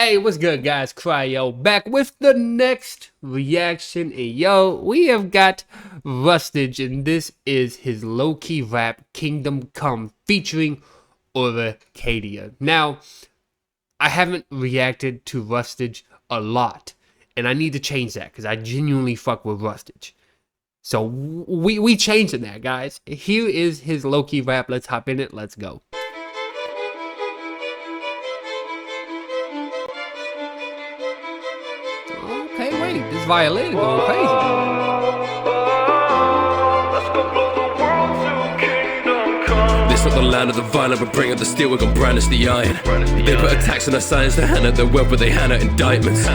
Hey, what's good, guys? Cryo back with the next reaction, and yo, we have got RUSTAGE, and this is his low-key rap Kingdom Come featuring Oricadia. Now, I haven't reacted to RUSTAGE a lot, and I need to change that because I genuinely fuck with RUSTAGE. So we changing that, guys. Here is his low-key rap. Let's hop in it. Let's go. Okay, wait, this violin is going crazy. This not the land of the violent, but bring up the steel, we're gonna brandish the iron. They put a tax on our science, they hand out their wealth, but they hand out indictments.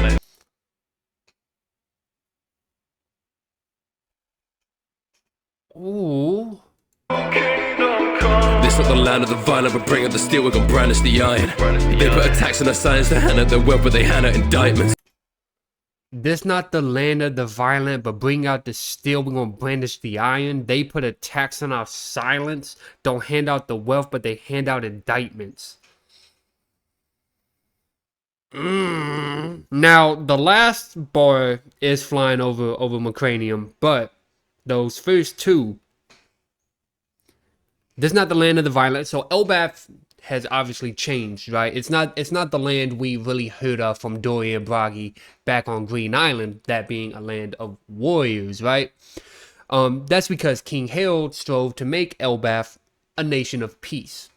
Ooh. This not the land of the violent, but bring up the steel, we're gonna brandish the iron. They put a tax on our science, they hand out their wealth, but they hand out indictments. This not the land of the violent, but bring out the steel, we're gonna brandish the iron. They put a tax on our silence, don't hand out the wealth, but they hand out indictments. Now, the last bar is flying over Macranium, but those first two, this is not the land of the violent. So Elbaf has obviously changed, right? It's not the land we really heard of from Dorian Bragi back on Green Island, that being a land of warriors, right? That's because King Harold strove to make Elbaf a nation of peace,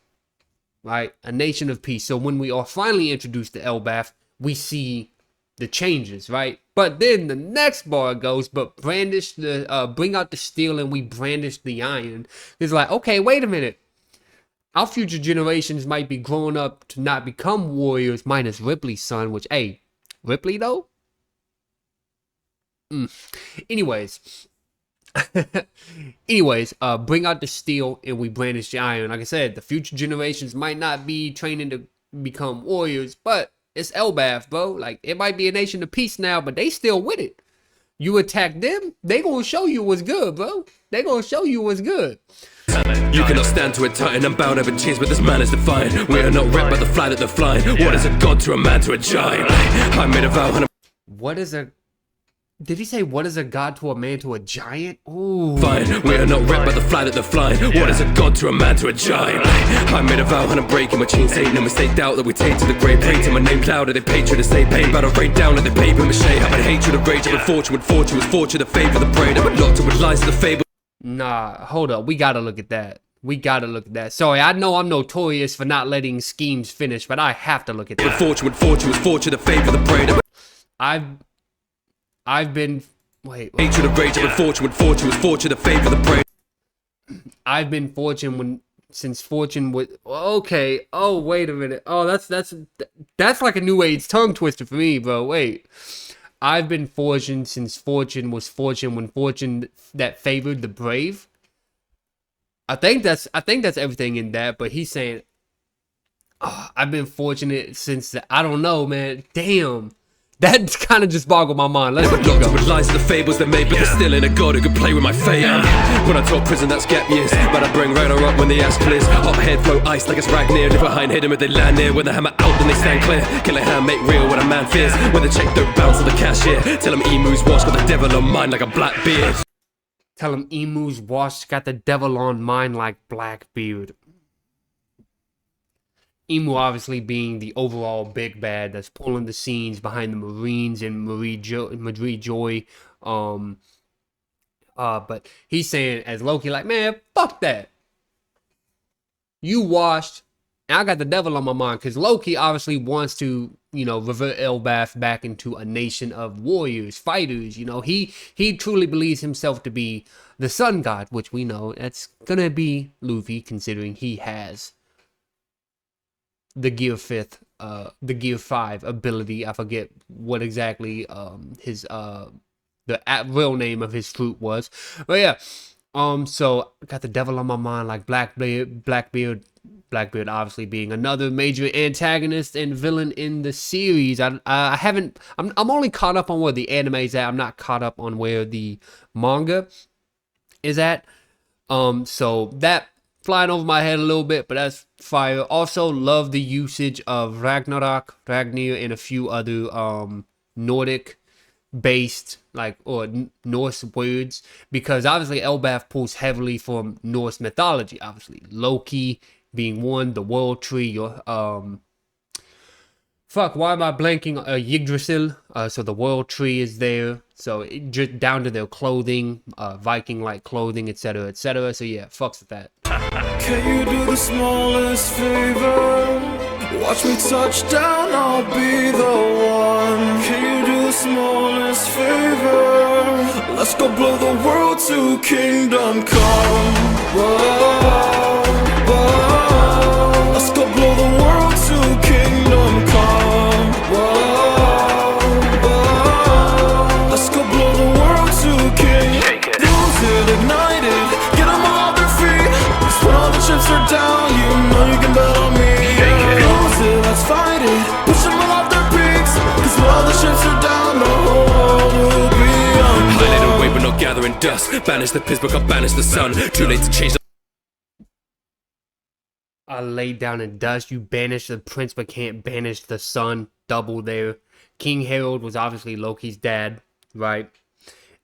right? A nation of peace. So when we are finally introduced to Elbaf, we see the changes, right? But then the next bar goes, but brandish the bring out the steel and we brandish the iron. It's like, okay, wait a minute. Our future generations might be growing up to not become warriors, minus Ripley's son, which, hey, Ripley though? Anyways. Bring out the steel and we brandish the iron. Like I said, the future generations might not be training to become warriors, but it's Elbaf, bro. Like, it might be a nation of peace now, but they still with it. You attack them, they gonna show you what's good, bro. They gonna show you what's good. You cannot stand to a titan, I'm bound over chains, but this man is defiant. We are not wrecked by the fly that they're flying. What is a god to a man to a giant? I made a vow and what is a... Did he say, what is a god to a man to a giant? Ooh. fine. We are not wrecked by the fly that they're flying. What is a god to a man to a giant? I made a vow and I'm breaking my chains. Ain't no mistake, doubt that we take to the grave. Pray to my name clouded, they paid to say pain. Battle rain down at the paper mache. Having hatred of rage, but fortune with fortune was fortune the favor the prey. That would locked it with lies to the fable. Nah, hold up. We gotta look at that. We gotta look at that. Sorry, I know I'm notorious for not letting schemes finish, but I have to look at that. Fortune with fortune was fortune the favor the prey. I've been... Wait. Hatred of rage, but fortune with fortune was fortune the favor the prey. I've been fortune since fortune was... Okay. Oh, wait a minute. Oh, that's like a new age tongue twister for me, bro. Wait. I've been fortune since fortune was fortune when fortune that favored the brave. I think that's everything in that, but he's saying, oh, I've been fortunate since I don't know, man. Damn. That kind of just boggled my mind. Let's keep going. With lies to the fables they made, but there's still ain't a god who could play with my fate. When I talk prison, that's gap years, but I bring Ragnar up when the ass clears. Hot head flow ice like it's Ragnar. Live behind hidden if they land near. When the hammer out, then they stand clear. Kill a hand, make real what a man fears. When the check don't bounce to the cashier, tell them emus wash, got the devil on mine like a black beard. Tell him emus wash, got the devil on mine like Blackbeard. Emu obviously being the overall big bad that's pulling the scenes behind the Marines and Madrid Joy. But he's saying as Loki, like, man, fuck that. You washed, and I got the devil on my mind, because Loki obviously wants to, you know, revert Elbaf back into a nation of warriors, fighters. You know, he truly believes himself to be the sun god, which we know that's gonna be Luffy, considering he has the Gear 5 ability. I forget what exactly his the real name of his fruit was, but yeah. So I got the devil on my mind like Blackbeard obviously being another major antagonist and villain in the series. I'm only caught up on where the anime is at. I'm not caught up on where the manga is at. So that flying over my head a little bit, but that's fire. Also, love the usage of Ragnarok, Ragnir, and a few other Nordic based Norse words, because obviously Elbaf pulls heavily from Norse mythology. Obviously, Loki being one, the World Tree, why am I blanking? Yggdrasil. So the World Tree is there. So just down to their clothing, Viking-like clothing, etc., etc. So yeah, fucks with that. Can you do the smallest favor? Watch me touch down, I'll be the one. Can you do the smallest favor? Let's go blow the world to kingdom come. Whoa, whoa. Let's go blow the world to kingdom come. Whoa, whoa. Let's go blow the world to kingdom. Lose it, ignite it, get them all off their feet. 'Cause when all the chips are down, you know you can bet on me. Lose it, let's fight it, push them all off their peaks. 'Cause when all the chips are down, the whole world will be undone. Highlight away, we're not gathering dust. Banish the piss, but can't banish the sun. Too late to change the I laid down in dust. You banish the prince, but can't banish the son. Double there. King Harold was obviously Loki's dad, right?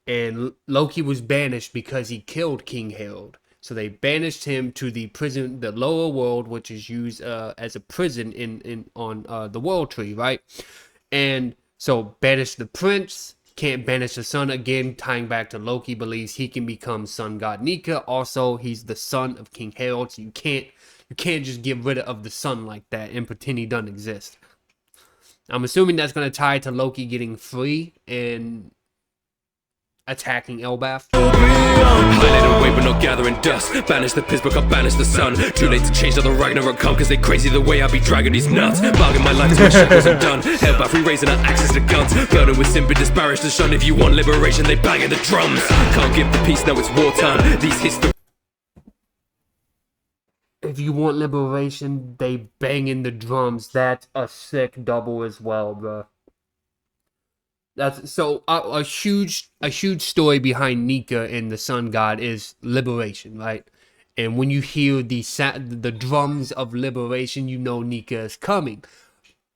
And Loki was banished because he killed King Harold. So they banished him to the prison, the lower world, which is used as a prison on the World Tree, right? And so banish the prince, can't banish the son. Again, tying back to Loki believes he can become sun god Nika. Also, he's the son of King Harold, so you can't just get rid of the sun like that and pretend he doesn't exist. I'm assuming that's going to tie to Loki getting free and attacking Elbaf. highlight away, we're not gathering dust. Banish the piss, but can't banish the sun. Too late to change, now the Ragnarok come. 'Cause they crazy the way I be dragging these nuts. Bargain my life is when shackles are done. Hellbath re-raising our axes to guns. Burden with sin, but disparage the shun. If you want liberation, they banging the drums. Can't give the peace, now it's wartime. These history. If you want liberation, they banging the drums. That's a sick double as well, bro. That's so a huge story behind Nika and the sun god is liberation, right? And when you hear the drums of liberation, you know Nika is coming.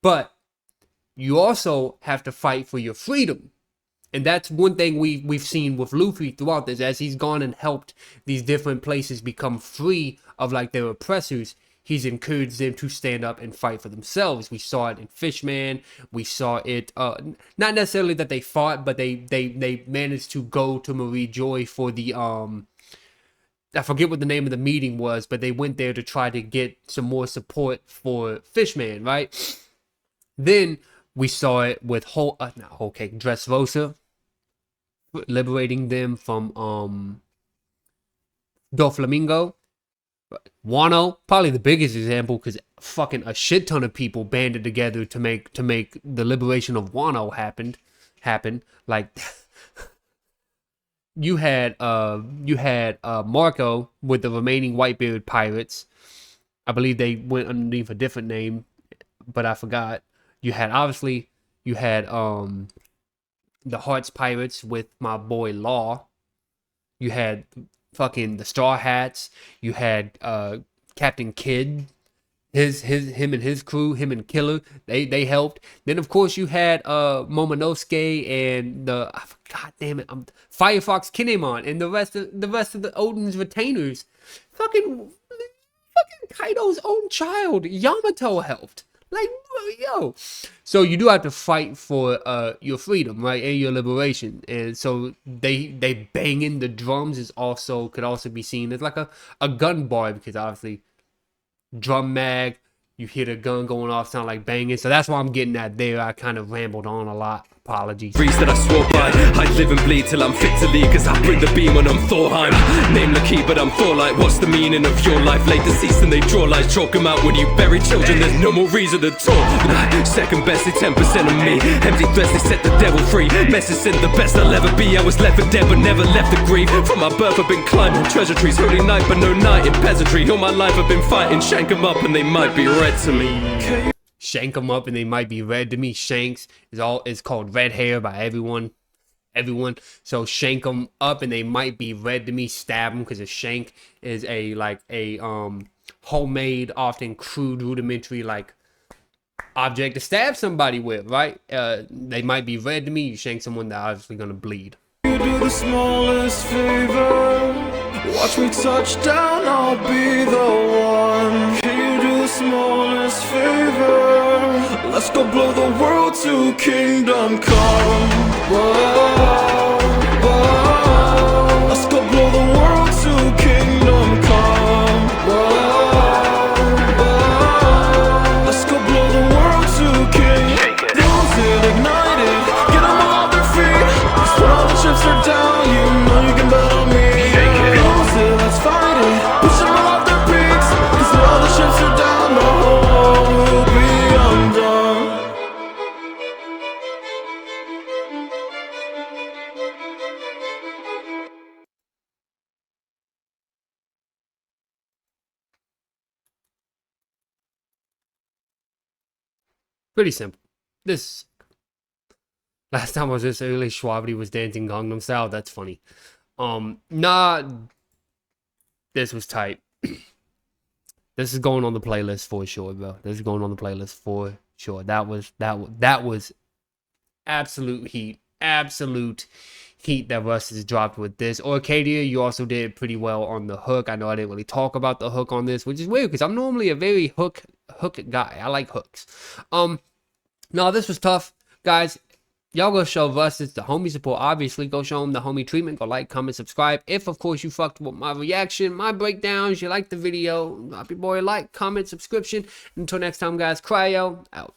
But you also have to fight for your freedom. And that's one thing we've seen with Luffy throughout this. As he's gone and helped these different places become free of like their oppressors, he's encouraged them to stand up and fight for themselves. We saw it in Fishman. We saw it, not necessarily that they fought, but they managed to go to Marie Joy for the, I forget what the name of the meeting was, but they went there to try to get some more support for Fishman, right? Then we saw it with Dressrosa, liberating them from Doflamingo. Wano, probably the biggest example, because fucking a shit ton of people banded together to make the liberation of Wano happen. Like you had Marco with the remaining Whitebeard pirates. I believe they went underneath a different name, but I forgot. You had the Hearts Pirates with my boy Law. You had fucking the Straw Hats. You had Captain Kidd, him and his crew, him and Killer. They helped. Then of course you had Momonosuke and Firefox Kinemon and the rest of the Odin's retainers. Fucking Kaido's own child, Yamato, helped. Like, yo. So you do have to fight for your freedom, right, and your liberation. And so they banging the drums could also be seen as like a gun bar, because obviously drum mag, you hear the gun going off, sound like banging. So that's why I'm getting that there. I kind of rambled on a lot. Apologies. Breeze that I swore by, I live and bleed till I'm fit to lead. 'Cause I bring the beam when I'm Thorheim. Name LOKI, but I'm Thorlight. What's the meaning of your life? Late deceased and they draw lies. Chalk them out when you bury children. There's no more reason to talk. Second best, they 10% of me. Empty threats, they set the devil free. Message sent the best I'll ever be. I was left for dead, but never left the grief. From my birth, I've been climbing treasure trees. Holy night, but no night in peasantry. All my life, I've been fighting. Shank them up and they might be red to me. Shank them up and they might be red to me. Shanks is called red hair by everyone. So shank them up and they might be red to me. Stab them, because a shank is a homemade, often crude, rudimentary like object to stab somebody with, right? They might be red to me. You shank someone, they're obviously gonna bleed. You do the smallest favor. Watch me touch down, I'll be the one. Can you do the smallest favor? Let's go blow the world to kingdom come. Whoa, whoa. Let's go blow the world to kingdom come. Whoa, whoa. Let's go blow the world to kingdom. Lose it, ignite it, get them off their feet. 'Cause when all the chips are down, you know you can bet on me. Lose it, let's fight it, push them all off their peaks. 'Cause when all the chips are down, the whole world will be undone. Pretty simple. This last time I was this early, Schwabity was dancing Gangnam Style. That's funny. Nah, this was tight. This is going on the playlist for sure, bro. This is going on the playlist for sure. That was absolute heat. Absolute heat that Russ has dropped with this. Oricadia, you also did pretty well on the hook. I know I didn't really talk about the hook on this, which is weird because I'm normally a very hook guy. I like hooks. No, this was tough, guys. Y'all go show Russ the homie support. Obviously, go show him the homie treatment. Go like, comment, subscribe. If, of course, you fucked with my reaction, my breakdowns, you like the video, drop your boy a like, comment, subscription. Until next time, guys, Cryo out.